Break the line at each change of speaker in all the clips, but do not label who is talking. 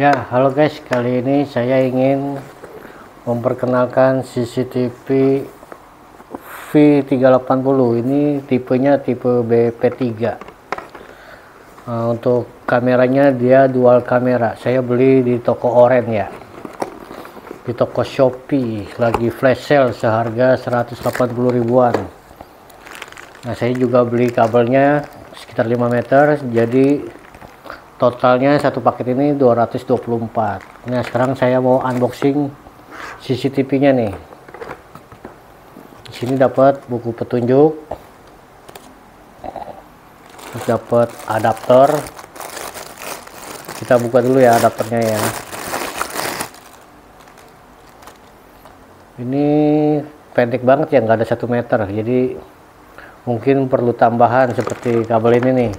Ya, halo guys, kali ini saya ingin memperkenalkan CCTV V380. Ini tipenya tipe BP3. Untuk kameranya dia dual kamera. Saya beli di toko Oren ya, di toko Shopee, lagi flash sale seharga 180 ribuan. Nah, saya juga beli kabelnya sekitar 5 meter, jadi totalnya satu paket ini 224. Nah, sekarang saya mau unboxing CCTV-nya nih. Di sini dapat buku petunjuk, dapat adaptor. Kita buka dulu ya adaptornya ya. Ini pendek banget ya, nggak ada 1 meter, jadi mungkin perlu tambahan seperti kabel ini nih.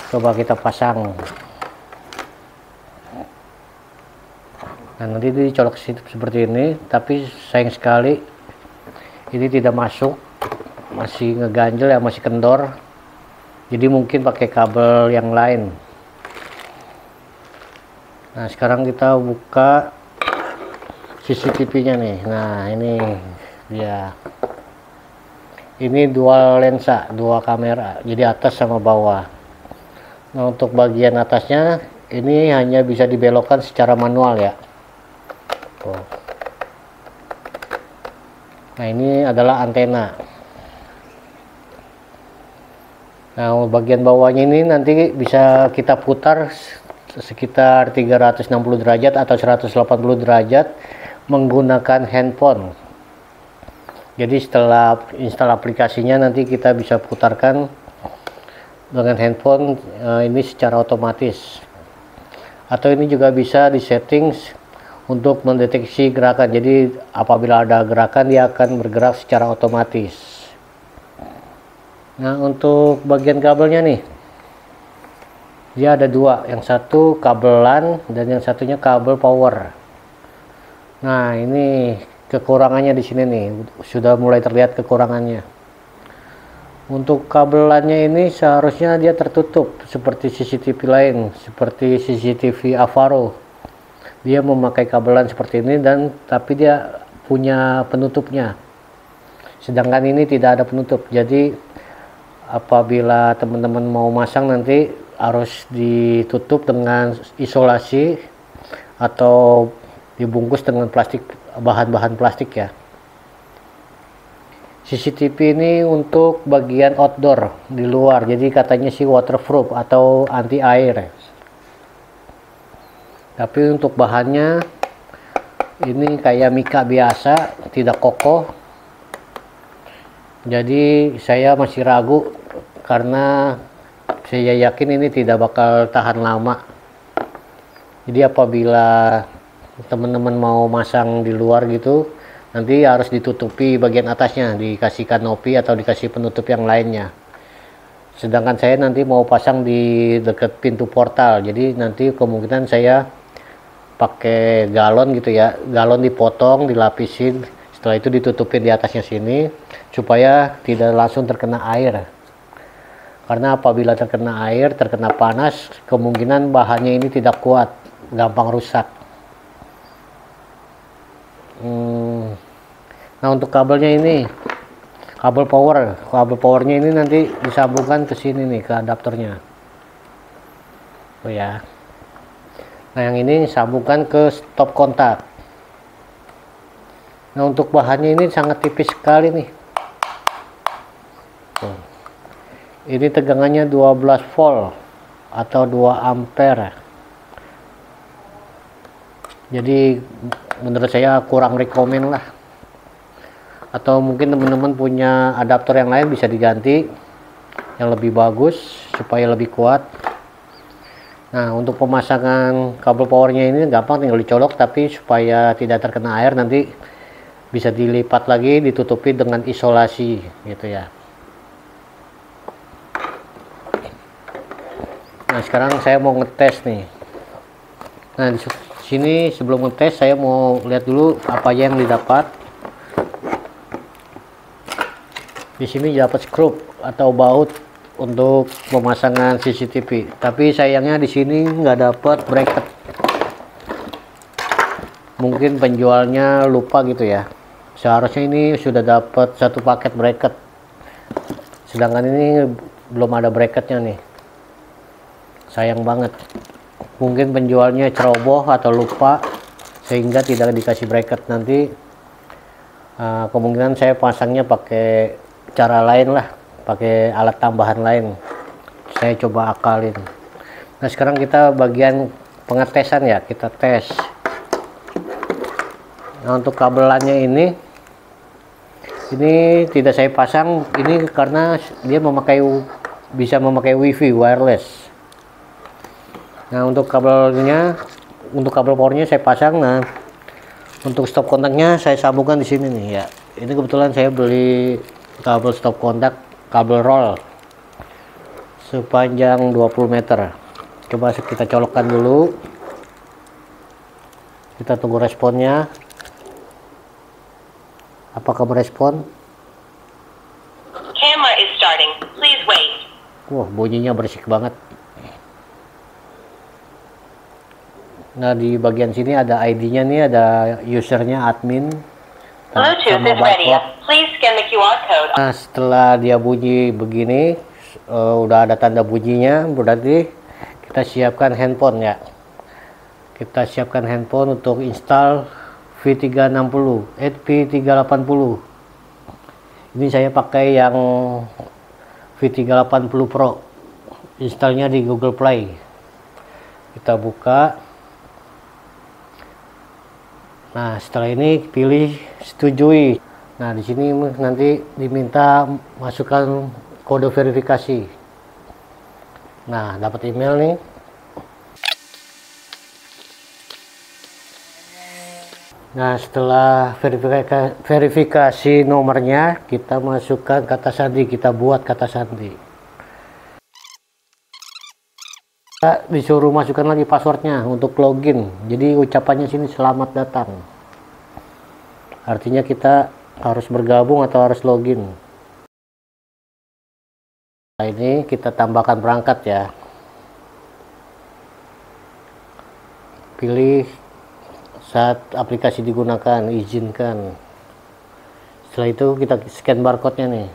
Coba kita pasang. Nah, nanti dicolok seperti ini, tapi sayang sekali ini tidak masuk, masih ngeganjel ya, masih kendor. Jadi mungkin pakai kabel yang lain. Nah, sekarang kita buka CCTV-nya nih. Nah, ini dia. Ini dual lensa, dua kamera, jadi atas sama bawah. Nah, untuk bagian atasnya ini hanya bisa dibelokkan secara manual ya. Tuh. Nah, ini adalah antena. Nah, bagian bawahnya ini nanti bisa kita putar sekitar 360 derajat atau 180 derajat menggunakan handphone. Jadi setelah install aplikasinya nanti kita bisa putarkan dengan handphone ini secara otomatis. Atau ini juga bisa di settings untuk mendeteksi gerakan. Jadi apabila ada gerakan dia akan bergerak secara otomatis. Nah, untuk bagian kabelnya nih, dia ada dua, yang satu kabel LAN dan yang satunya kabel power. Nah, ini kekurangannya di sini nih, sudah mulai terlihat kekurangannya. Untuk kabel LAN-nya ini seharusnya dia tertutup seperti CCTV lain, seperti CCTV Avaro. Dia memakai kabel LAN seperti ini dan tapi dia punya penutupnya. Sedangkan ini tidak ada penutup. Jadi apabila teman-teman mau masang nanti harus ditutup dengan isolasi atau dibungkus dengan plastik, bahan-bahan plastik ya. CCTV ini untuk bagian outdoor di luar, jadi katanya sih waterproof atau anti air. Tapi untuk bahannya ini kayak mika biasa, tidak kokoh. Jadi saya masih ragu karena saya yakin ini tidak bakal tahan lama. Jadi apabila teman-teman mau masang di luar gitu, nanti harus ditutupi bagian atasnya, dikasih kanopi atau dikasih penutup yang lainnya. Sedangkan saya nanti mau pasang di dekat pintu portal, jadi nanti kemungkinan saya pakai galon gitu ya, galon dipotong, dilapisin, setelah itu ditutupin di atasnya sini supaya tidak langsung terkena air. Karena apabila terkena air, terkena panas, kemungkinan bahannya ini tidak kuat, gampang rusak. Nah, untuk kabelnya ini kabel powernya ini nanti disambungkan ke sini nih, ke adaptornya. Oh ya. Nah, yang ini sambungkan ke stop kontak. Nah, untuk bahannya ini sangat tipis sekali nih. Tuh. Ini tegangannya 12 volt atau 2 ampere. Jadi menurut saya kurang rekomen lah. Atau mungkin teman-teman punya adaptor yang lain bisa diganti yang lebih bagus supaya lebih kuat. Nah, untuk pemasangan kabel powernya ini gampang, tinggal dicolok, tapi supaya tidak terkena air nanti bisa dilipat lagi, ditutupi dengan isolasi gitu ya. Nah, sekarang saya mau ngetes nih. Nah, di sini sebelum ngetes saya mau lihat dulu apa yang didapat. Di sini dapat skrup atau baut untuk pemasangan CCTV. Tapi sayangnya di sini nggak dapat bracket. Mungkin penjualnya lupa gitu ya. Seharusnya ini sudah dapat satu paket bracket. Sedangkan ini belum ada bracketnya nih. Sayang banget. Mungkin penjualnya ceroboh atau lupa sehingga tidak dikasih bracket. Nanti kemungkinan saya pasangnya pakai cara lain lah, pakai alat tambahan lain. Saya coba akalin. Nah, sekarang kita bagian pengetesan ya, kita tes. Nah, untuk kabelannya ini tidak saya pasang ini karena dia bisa memakai wifi wireless. Nah, untuk kabelnya, untuk kabel powernya saya pasang. Nah, untuk stop kontaknya saya sambungkan di sini nih ya. Ini kebetulan saya beli kabel stop kontak, kabel roll sepanjang 20 meter. Coba kita colokkan dulu. Kita tunggu responnya. Apakah merespon?
Camera is starting. Please wait.
Wah, bunyinya berisik banget. Nah, di bagian sini ada ID-nya nih, ada usernya admin.
Bluetooth is ready. Please scan the QR code.
Nah, setelah dia bunyi begini, udah ada tanda bunyinya, berarti kita siapkan handphone ya. Kita siapkan handphone untuk install V360, V380. Ini saya pakai yang V380 Pro. Installnya di Google Play. Kita buka. Nah, setelah ini pilih setujui. Nah, di sini nanti diminta masukkan kode verifikasi. Nah, dapat email nih. Nah, setelah verifikasi nomornya, kita masukkan kata sandi, kita buat kata sandi. Kita disuruh masukkan lagi passwordnya untuk login. Jadi ucapannya sini selamat datang. Artinya kita harus bergabung atau harus login. Nah, ini kita tambahkan perangkat ya. Pilih saat aplikasi digunakan, izinkan. Setelah itu kita scan barcode-nya nih.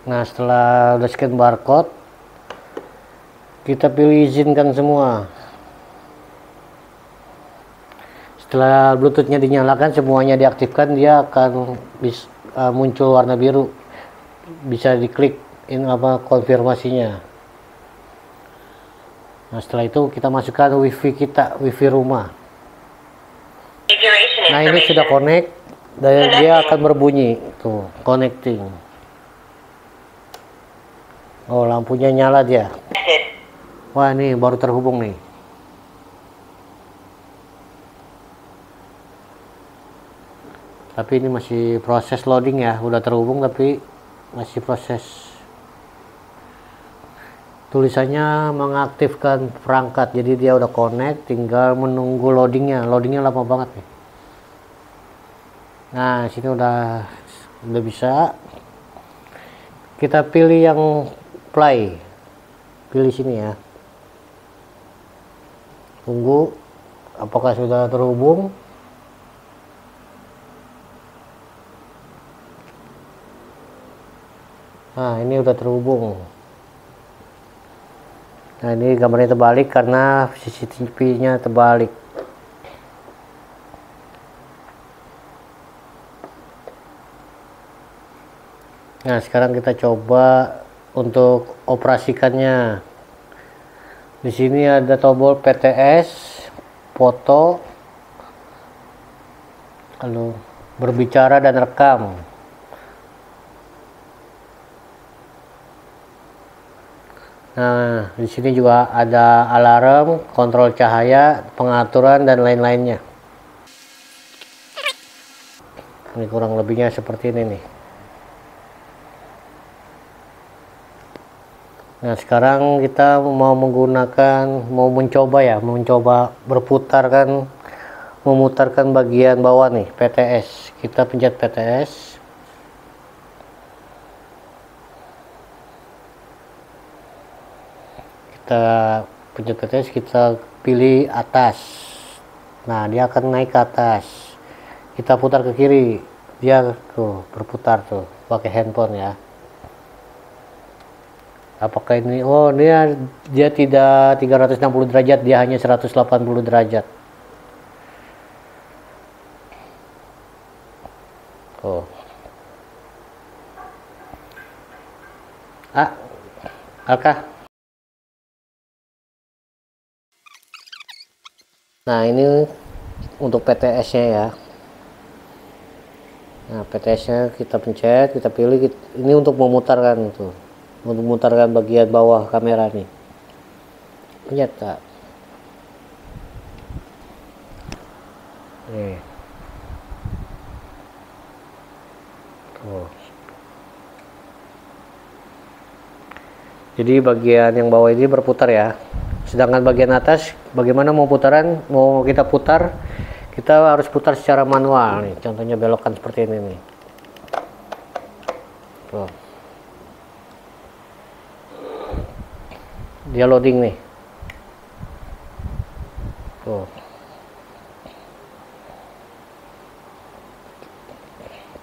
Nah, setelah udah scan barcode, kita pilih izinkan semua. Setelah Bluetooth-nya dinyalakan, semuanya diaktifkan, dia akan muncul warna biru. Bisa diklik konfirmasinya. Nah, setelah itu kita masukkan wifi kita, wifi rumah. Nah, ini sudah connect dan dia akan berbunyi tuh, connecting. Oh, lampunya nyala dia. Wah, ini baru terhubung nih. Tapi ini masih proses loading ya, udah terhubung tapi masih proses. Tulisannya mengaktifkan perangkat, jadi dia udah connect, tinggal menunggu loadingnya. Loadingnya lama banget nih. Nah, sini udah bisa. Kita pilih yang play, pilih sini ya. Tunggu apakah sudah terhubung. Nah, ini udah terhubung. Nah, ini gambarnya terbalik karena CCTV-nya terbalik. Nah, sekarang kita coba untuk operasikannya. Di sini ada tombol PTS, foto, lalu berbicara dan rekam. Nah, di sini juga ada alarm, kontrol cahaya, pengaturan dan lain-lainnya. Ini kurang lebihnya seperti ini nih. Nah, sekarang kita mau mencoba memutarkan bagian bawah nih, PTS. Kita pencet PTS. kita pencet ke tes, kita pilih atas. Nah, dia akan naik ke atas. Kita putar ke kiri, dia tuh berputar tuh pakai handphone ya. Apakah ini, oh dia tidak 360 derajat, dia hanya 180 derajat. Oh. Alka. Nah, ini untuk PTS-nya ya. Nah, PTS-nya kita pencet, kita pilih. Ini untuk memutarkan tuh, untuk memutarkan bagian bawah kamera nih. Pencet tak? Nih. Tuh. Jadi bagian yang bawah ini berputar ya. Sedangkan bagian atas, bagaimana mau putaran? Mau kita putar, kita harus putar secara manual nih. Contohnya belokan seperti ini nih. Tuh. Dia loading nih. Tuh.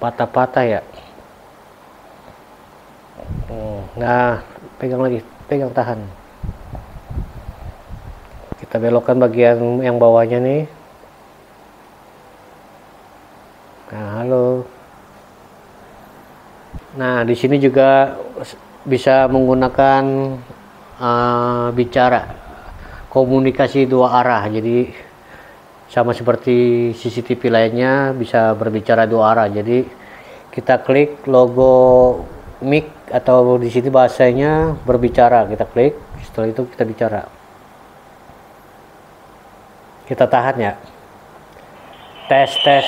Patah-patah ya. Nah, pegang lagi, pegang, tahan. Kita belokkan bagian yang bawahnya nih. Nah, halo. Nah, di sini juga bisa menggunakan bicara, komunikasi dua arah. Jadi sama seperti CCTV lainnya, bisa berbicara dua arah. Jadi kita klik logo mic atau di sini bahasanya berbicara, kita klik, setelah itu kita bicara. Kita tahan ya. Tes 1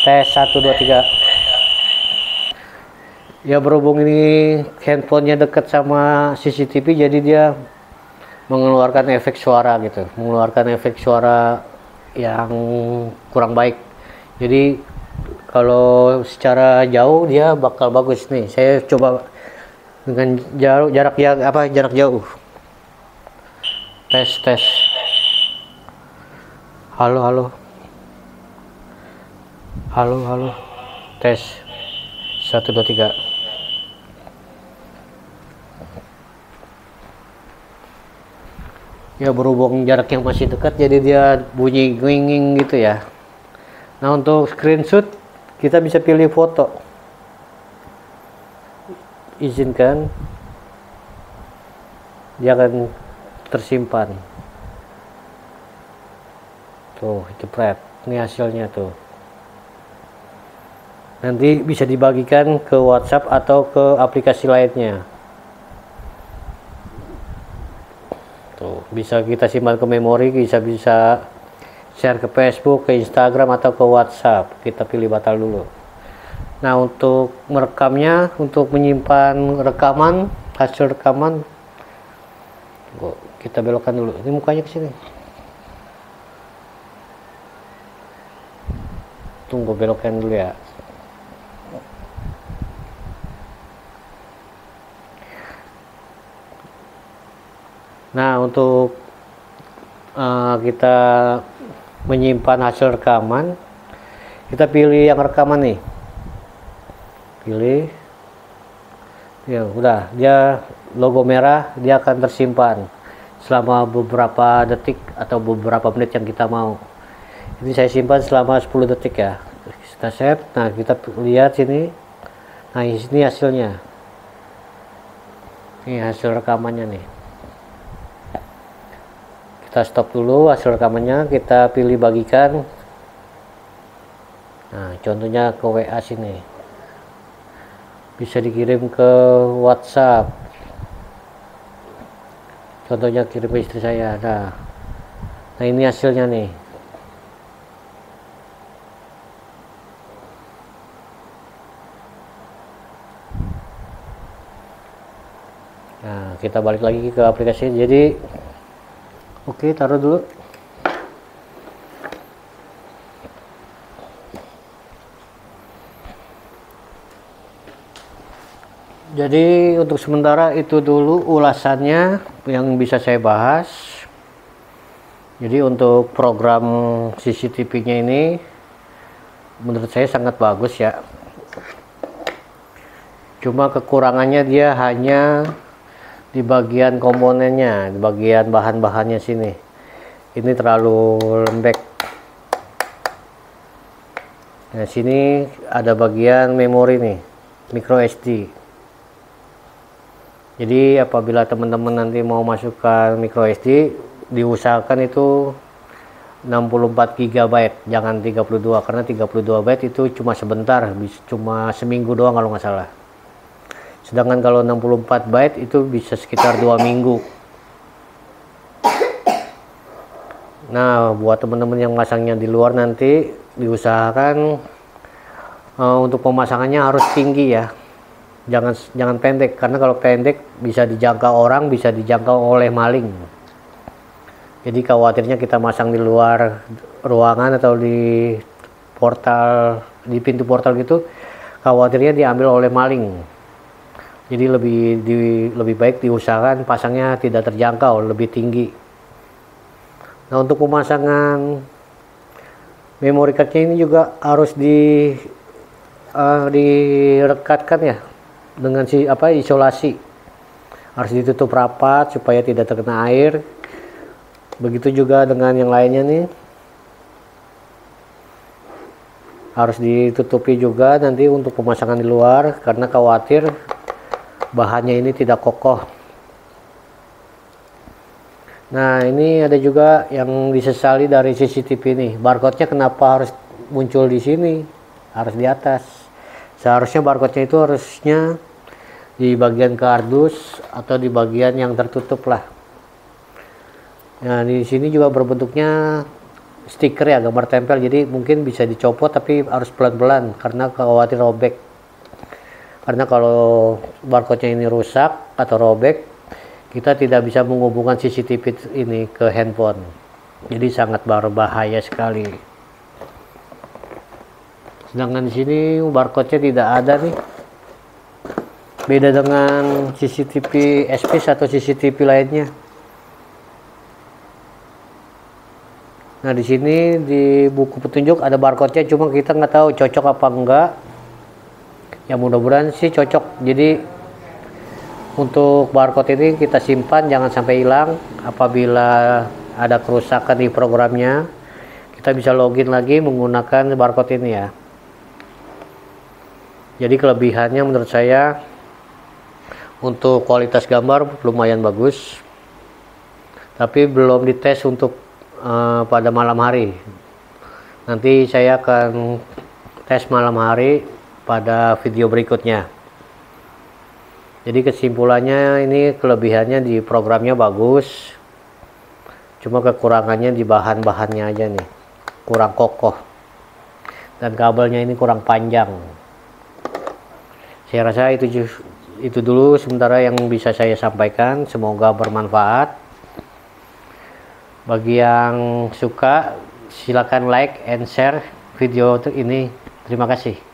2 3. Ya, berhubung ini handphonenya dekat sama CCTV, jadi dia mengeluarkan efek suara gitu, mengeluarkan efek suara yang kurang baik. Jadi kalau secara jauh dia bakal bagus nih. Saya coba dengan jarak jauh. Tes. Halo. Tes 1 2 3. Ya, berhubung jaraknya masih dekat, jadi dia bunyi gwinging gitu ya. Nah, untuk screenshot kita bisa pilih foto. Izinkan, dia akan tersimpan. Tuh, jepret. Ini hasilnya tuh. Nanti bisa dibagikan ke WhatsApp atau ke aplikasi lainnya. Tuh, bisa kita simpan ke memori, bisa share ke Facebook, ke Instagram, atau ke WhatsApp. Kita pilih batal dulu. Nah, untuk merekamnya, untuk menyimpan rekaman, hasil rekaman, kita belokkan dulu. Ini mukanya ke sini. Tunggu, belokkan dulu ya. Nah, untuk kita menyimpan hasil rekaman, kita pilih yang rekaman nih. Pilih. Ya, udah, dia logo merah, dia akan tersimpan selama beberapa detik atau beberapa menit yang kita mau. Ini saya simpan selama 10 detik ya. Kita save. Nah, kita lihat sini. Nah, ini hasilnya. Ini hasil rekamannya nih. Kita stop dulu hasil rekamannya, kita pilih bagikan. Nah, contohnya ke WA sini. Bisa dikirim ke WhatsApp. Contohnya kirim ke istri saya. Nah, ini hasilnya nih. Nah, kita balik lagi ke aplikasi. Jadi oke, taruh dulu. Jadi untuk sementara itu dulu ulasannya yang bisa saya bahas. Jadi untuk program CCTV-nya ini menurut saya sangat bagus ya. Cuma kekurangannya dia hanya di bagian komponennya, di bagian bahan-bahannya sini. Ini terlalu lembek. Nah, sini ada bagian memori nih, micro SD. Jadi apabila teman-teman nanti mau masukkan micro SD, diusahakan itu 64 GB, jangan 32, karena 32 byte itu cuma sebentar, cuma seminggu doang kalau nggak salah. Sedangkan kalau 64 byte itu bisa sekitar 2 minggu. Nah, buat teman-teman yang masangnya di luar nanti diusahakan untuk pemasangannya harus tinggi ya. Jangan pendek, karena kalau pendek bisa dijangkau orang, bisa dijangkau oleh maling. Jadi khawatirnya kita masang di luar ruangan atau di portal, di pintu portal gitu, khawatirnya diambil oleh maling. Jadi lebih baik diusahakan pasangnya tidak terjangkau, lebih tinggi. Nah, untuk pemasangan memory cardnya ini juga harus direkatkan ya dengan isolasi. Harus ditutup rapat supaya tidak terkena air. Begitu juga dengan yang lainnya nih. Harus ditutupi juga nanti untuk pemasangan di luar, karena khawatir bahannya ini tidak kokoh. Nah, ini ada juga yang disesali dari CCTV ini. Barcode-nya kenapa harus muncul di sini? Harus di atas. Seharusnya barcode-nya itu harusnya di bagian kardus atau di bagian yang tertutup lah. Nah, di sini juga berbentuknya stiker ya, gambar tempel. Jadi mungkin bisa dicopot tapi harus pelan-pelan karena khawatir robek. Karena kalau barcode-nya ini rusak atau robek, kita tidak bisa menghubungkan CCTV ini ke handphone. Jadi sangat berbahaya sekali. Sedangkan di sini barcode-nya tidak ada nih. Beda dengan CCTV SPIS atau CCTV lainnya. Nah, di sini di buku petunjuk ada barcode-nya, cuma kita nggak tahu cocok apa enggak. Ya mudah-mudahan sih cocok. Jadi untuk barcode ini kita simpan, jangan sampai hilang. Apabila ada kerusakan di programnya, kita bisa login lagi menggunakan barcode ini ya. Jadi kelebihannya menurut saya untuk kualitas gambar lumayan bagus, tapi belum dites untuk pada malam hari. Nanti saya akan tes malam hari pada video berikutnya. Jadi kesimpulannya ini kelebihannya di programnya bagus, cuma kekurangannya di bahan-bahannya aja nih, kurang kokoh, dan kabelnya ini kurang panjang. Saya rasa itu dulu sementara yang bisa saya sampaikan. Semoga bermanfaat. Bagi yang suka silakan like and share video ini. Terima kasih.